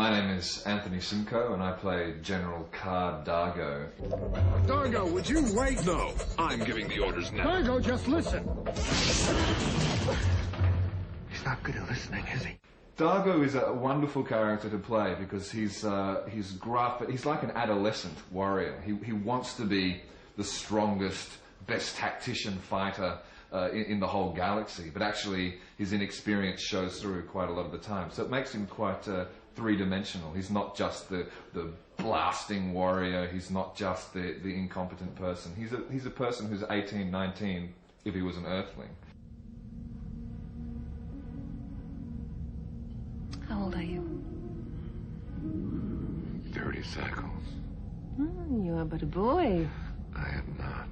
My name is Anthony Simcoe, and I play General Ka D. Dargo, would you wait? No, I'm giving the orders now. Dargo, just listen. He's not good at listening, is he? Dargo is a wonderful character to play because he's gruff. He's like an adolescent warrior. He wants to be the strongest, best tactician fighter in the whole galaxy, but actually his inexperience shows through quite a lot of the time. So it makes him quite three-dimensional. He's not just the blasting warrior. He's not just the incompetent person. He's a person who's 18, 19 if he was an Earthling. How old are you? 30 cycles. Oh, you are but a boy. I am not.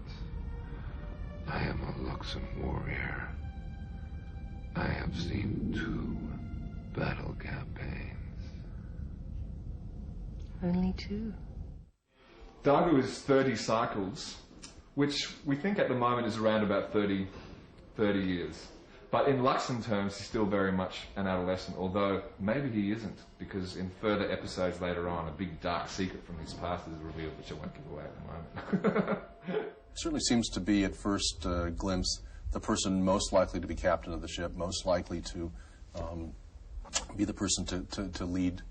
I am a Luxon warrior. I have seen 2 battle campaigns. Only 2. Dargo is 30 cycles, which we think at the moment is around about 30 years. But in Luxon terms, he's still very much an adolescent, although maybe he isn't, because in further episodes later on, a big dark secret from his past is revealed, which I won't give away at the moment. It certainly seems to be, at first glimpse, the person most likely to be captain of the ship, most likely to be the person to lead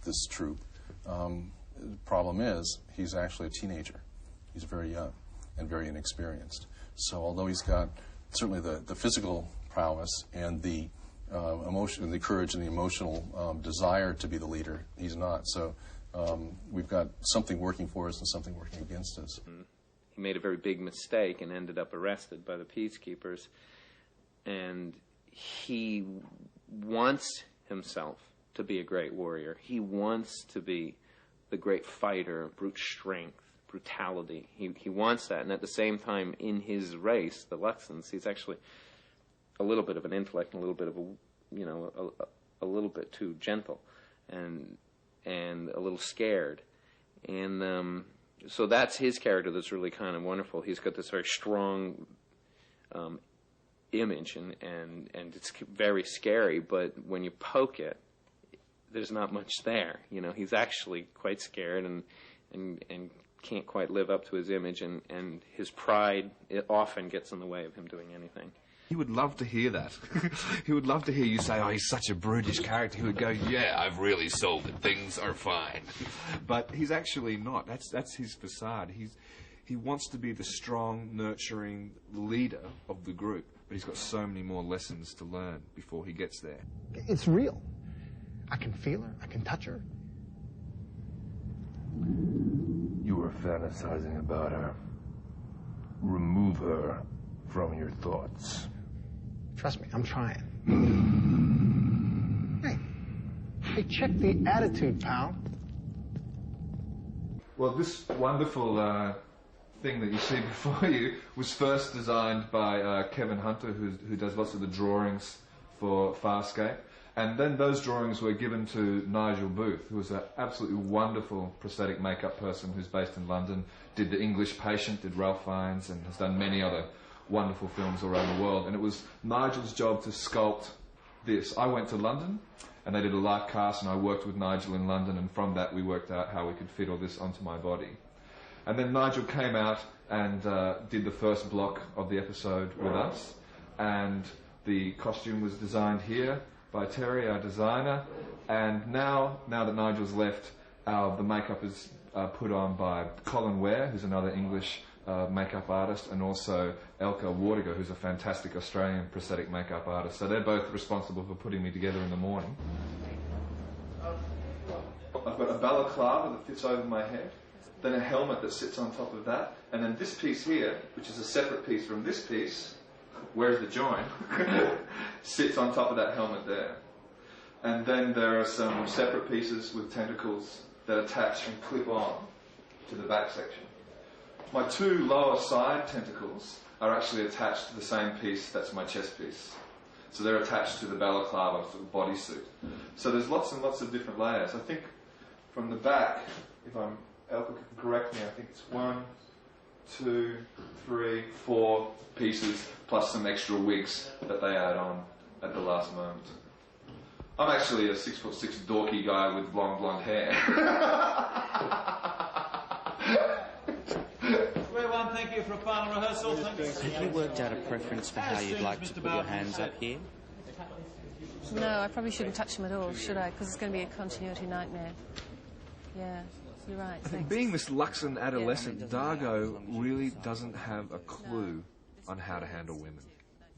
this troop. The problem is, he's actually a teenager. He's very young and very inexperienced. So although he's got certainly the physical prowess and the emotion, the courage and the emotional desire to be the leader, he's not. So we've got something working for us and something working against us. He made a very big mistake and ended up arrested by the peacekeepers. And he wants himself to be a great warrior. He wants to be the great fighter, brute strength, brutality. He wants that. And at the same time, in his race, the Luxons, he's actually a little bit of an intellect and a little bit of a little bit too gentle and a little scared. And so that's his character that's really kind of wonderful. He's got this very strong image, and it's very scary, but when you poke it, there's not much there. You know, he's actually quite scared and can't quite live up to his image, and his pride, it often gets in the way of him doing anything. He would love to hear that. He would love to hear you say, oh, he's such a brutish character. He would go, yeah, I've really sold it. Things are fine. But he's actually not. That's his facade. He wants to be the strong, nurturing leader of the group, but he's got so many more lessons to learn before he gets there. It's real. I can feel her. I can touch her. You are fantasizing about her. Remove her from your thoughts. Trust me, I'm trying. Hey, check the attitude, pal. Well, this wonderful thing that you see before you was first designed by Kevin Hunter, who does lots of the drawings for Farscape. And then those drawings were given to Nigel Booth, who was an absolutely wonderful prosthetic makeup person who's based in London, did The English Patient, did Ralph Fiennes, and has done many other wonderful films around the world. And it was Nigel's job to sculpt this. I went to London, and they did a live cast, and I worked with Nigel in London, and from that we worked out how we could fit all this onto my body. And then Nigel came out and did the first block of the episode with us, and the costume was designed here by Terry, our designer, and now that Nigel's left, the makeup is put on by Colin Ware, who's another English makeup artist, and also Elka Wardiger, who's a fantastic Australian prosthetic makeup artist. So they're both responsible for putting me together in the morning. I've got a balaclava that fits over my head, then a helmet that sits on top of that, and then this piece here, which is a separate piece from this piece, where's the join, sits on top of that helmet there. And then there are some separate pieces with tentacles that attach and clip on to the back section. My 2 lower side tentacles are actually attached to the same piece that's my chest piece. So they're attached to the balaclava sort of bodysuit. So there's lots and lots of different layers. I think from the back, if Elka can correct me, I think it's 1, 2, 3, 4 pieces plus some extra wigs that they add on at the last moment. I'm actually a 6'6" dorky guy with long blonde hair. Everyone, thank you for a final rehearsal. Have you worked out a preference for how you'd like to put your hands up here? No, I probably shouldn't touch them at all, should I? Because it's going to be a continuity nightmare. Yeah, you're right. I think being this Luxon adolescent, Dargo really doesn't have a clue on how to handle women.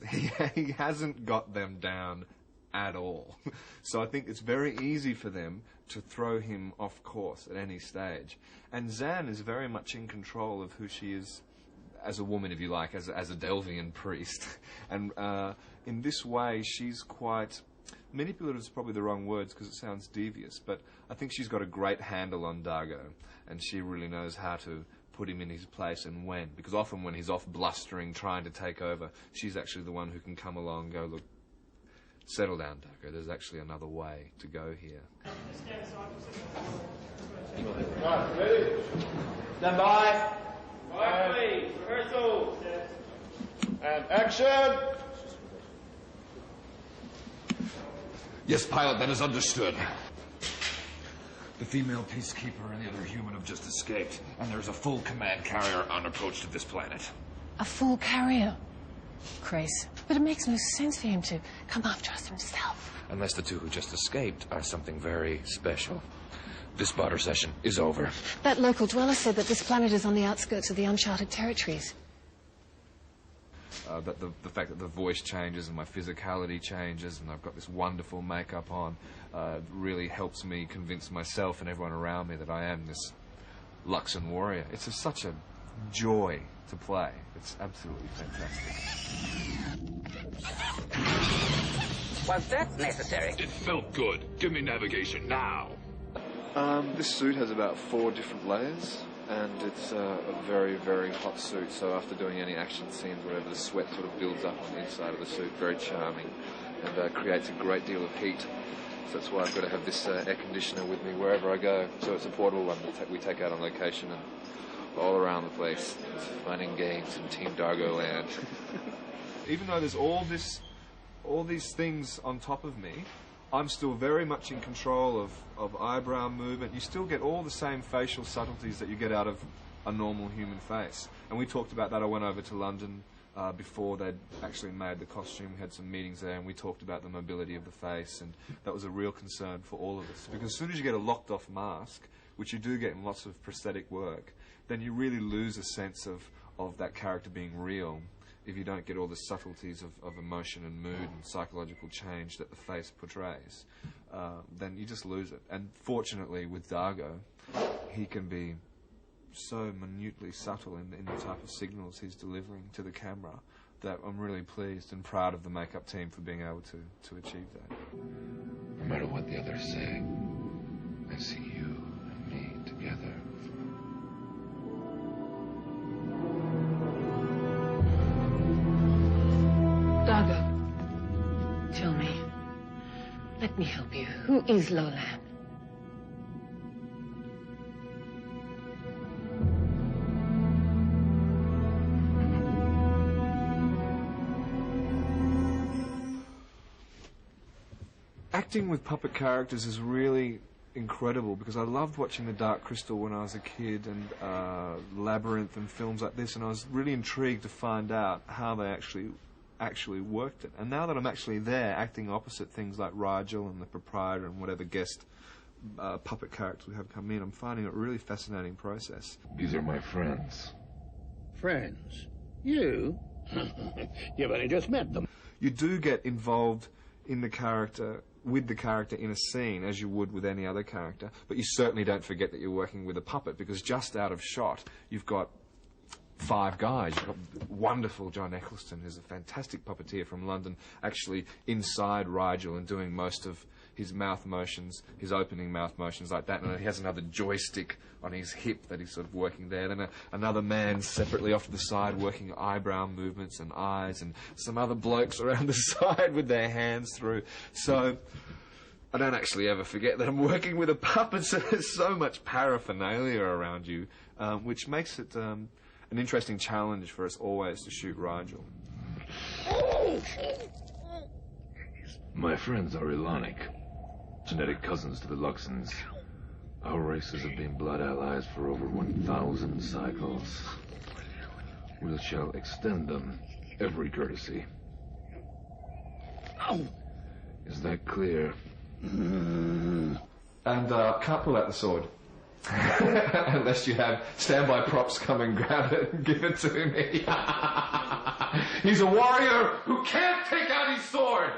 He hasn't got them down at all. So I think it's very easy for them to throw him off course at any stage. And Zan is very much in control of who she is as a woman, if you like, as a Delvian priest. And in this way, she's quite... manipulative is probably the wrong words because it sounds devious, but I think she's got a great handle on Dargo, and she really knows how to put him in his place and when. Because often when he's off blustering, trying to take over, she's actually the one who can come along and go, look, settle down, Dargo, there's actually another way to go here. Right, ready? Stand by. Right, please. Rehearsal. And action! Yes, pilot, that is understood. The female peacekeeper and the other human have just escaped, and there's a full command carrier on approach to this planet. A full carrier? Grace. But it makes no sense for him to come after us himself. Unless the two who just escaped are something very special. This barter session is over. That local dweller said that this planet is on the outskirts of the uncharted territories. That the fact that the voice changes and my physicality changes and I've got this wonderful makeup on really helps me convince myself and everyone around me that I am this Luxon warrior. It's such a joy to play. It's absolutely fantastic. Was that necessary? It felt good. Give me navigation now. This suit has about 4 different layers, and it's a very, very hot suit. So after doing any action scenes, whatever, the sweat sort of builds up on the inside of the suit. Very charming, and creates a great deal of heat. So that's why I've got to have this air conditioner with me wherever I go. So it's a portable one that we take out on location and all around the place. It's fun and games in Team Dargo land. Even though there's all these things on top of me, I'm still very much in control of eyebrow movement. You still get all the same facial subtleties that you get out of a normal human face. And we talked about that. I went over to London before they'd actually made the costume. We had some meetings there, and we talked about the mobility of the face, and that was a real concern for all of us. Because as soon as you get a locked-off mask, which you do get in lots of prosthetic work, then you really lose a sense of that character being real if you don't get all the subtleties of emotion and mood and psychological change that the face portrays. Then you just lose it. And fortunately, with Dargo, he can be so minutely subtle in the type of signals he's delivering to the camera that I'm really pleased and proud of the makeup team for being able to achieve that. No matter what the others say, I see you and me together. Dargo, tell me. Let me help you. Who is Lolan? Acting with puppet characters is really incredible because I loved watching The Dark Crystal when I was a kid and Labyrinth and films like this, and I was really intrigued to find out how they actually worked it. And now that I'm actually there acting opposite things like Rigel and the proprietor and whatever guest puppet characters we have come in, I'm finding it a really fascinating process. These are my friends. Friends? You? You've only just met them. You do get involved in the character, with the character in a scene, as you would with any other character, but you certainly don't forget that you're working with a puppet, because just out of shot, you've got 5 guys. You've got wonderful John Eccleston, who's a fantastic puppeteer from London, actually inside Rigel and doing most of his mouth motions, his opening mouth motions like that, and he has another joystick on his hip that he's sort of working there. Then another man separately off to the side working eyebrow movements and eyes, and some other blokes around the side with their hands through. So I don't actually ever forget that I'm working with a puppet, so there's so much paraphernalia around you, which makes it an interesting challenge for us always to shoot Rigel. My friends are Ilonic. genetic cousins to the Luxons. Our races have been blood allies for over 1,000 cycles. We shall extend them every courtesy. Is that clear? And can't pull out the sword. Unless you have standby props come and grab it and give it to me. He's a warrior who can't take out his sword!